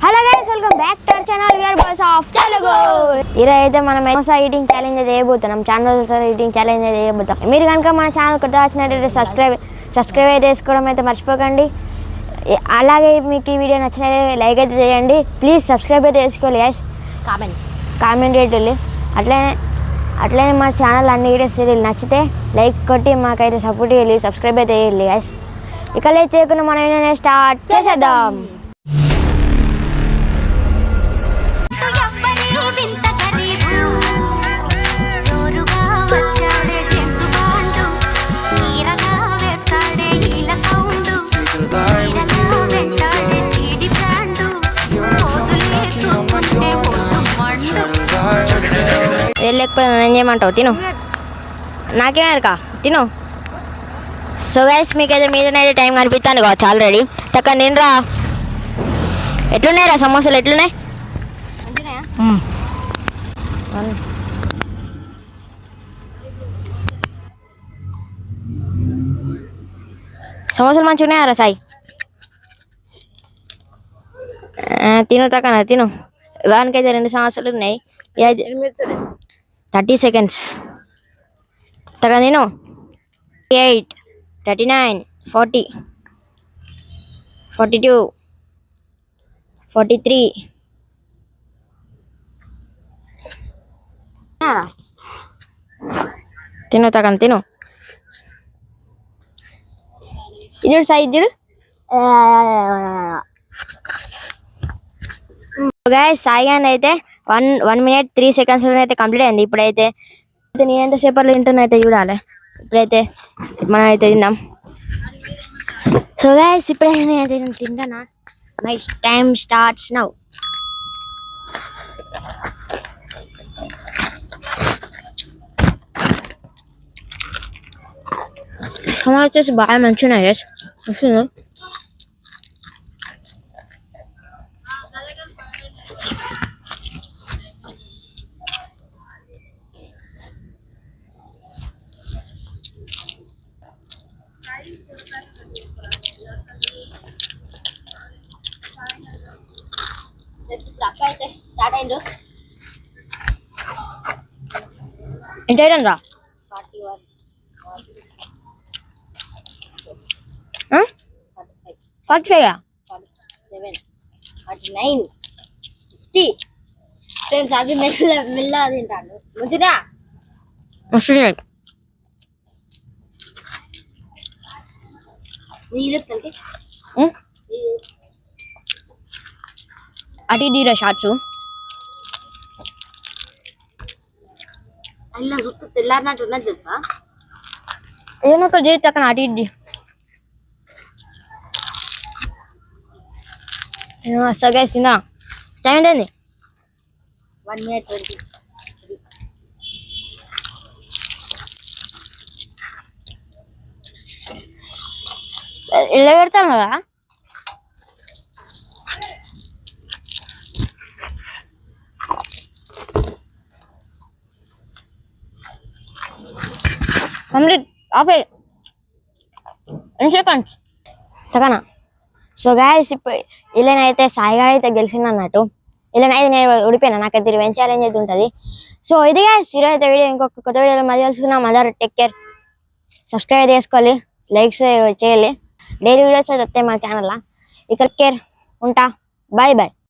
Hello guys, welcome back to our channel VR boys of Telugu. ఈరోజు అయితే మనం samosa eating challenge చేయబోతున్నాం. ఛానల్ ఈటింగ్ ఛాలెంజ్ చేయబోతాం. మీరు కనుక మన ఛానల్ కొత్త వచ్చినట్టయితే సబ్స్క్రైబ్ అయితే చేసుకోవడం అయితే మర్చిపోకండి. అలాగే మీకు ఈ వీడియో నచ్చినట్లయితే లైక్ అయితే చేయండి. ప్లీజ్ సబ్స్క్రైబ్ అయితే చేసుకోవాలి గైస్. కామెంట్ చేయండి. అట్లనే మా ఛానల్ అన్ని వీడియోస్ నచ్చితే లైక్ కొట్టి మాకైతే సపోర్ట్ చేయాలి. సబ్స్క్రైబ్ అయితే చేయాలి గైస్. ఇక లేట్ చేయకుండా మనం స్టార్ట్ చేసేద్దాం. లేకపోతే నేను చేయమంటావు? తిను, నాకేమరకా తిను. సో గైస్, మీకైతే మీదనైతే టైం కనిపిస్తాను కావచ్చు ఆల్రెడీ. తక్క నేను రా. ఎట్లున్నాయి రా సమోసాలు? ఎట్లున్నాయి? సమోసాలు మంచిగా ఉన్నాయారా సాయి? తిను తక్కన తిను. వానికైతే 2 సమోసాలు ఉన్నాయి. 30 సెకండ్స్. తగ్గ తిను. 38, 39, 40, 42, 43. తిను తగ్గ తిను. ఇద్దరు సాయి ఇద్దరు. గైస్, సాయిగాని అయితే 1 minute 3 seconds అయితే కంప్లీట్ అయింది. ఇప్పుడైతే నేను ఎంతసేపట్లో తింటున్నా అయితే చూడాలి. ఇప్పుడైతే మనం అయితే తిందాం. సో గైస్, ఇప్పుడైతే నేనైతే తింటానా. My time starts now. Samosa వచ్చేసి బాగా మంచిగా ఉన్నాయి గైస్. వస్తుంది. ఎంత అయినా రా? 45, 47, 49, 50. ఫ్రెండ్స్, అది మెల్ల తింటాను. మంచిగా వస్తుంది. అటు ఇటు షార్ట్స్ తెల్లారినట్టు ఉన్నది తెలుసా? ఏమో చేతి అక్కడ అటు ఇటు. సో గైస్, తిన్నా. టైం ఏంటండి? 1 minute 20. ఇలా పెడతాను కదా. కంప్లీట్ ఆఫ్ 10 seconds తగనా. సో గైస్, ఇప్పుడు ఇలానైతే సాయిగాడు అయితే గెలిచింది అన్నట్టు. ఇలానైతే నేను ఓడిపోయినా. నాకైతే రివెంజ్ ఛాలెంజ్ అయితే ఉంటుంది. సో ఇది గైస్, ఈరోజు అయితే వీడియో. ఇంకొక కొత్త వీడియోలో మళ్ళీ కలుసుకున్నాం. Mother take care. సబ్స్క్రైబ్ చేసుకోవాలి, లైక్స్ చేయాలి. డైలీ వీడియోస్ అయితే వస్తాయి మా ఛానల్లో. ఇక్కడ కేర్ ఉంటా. Bye bye.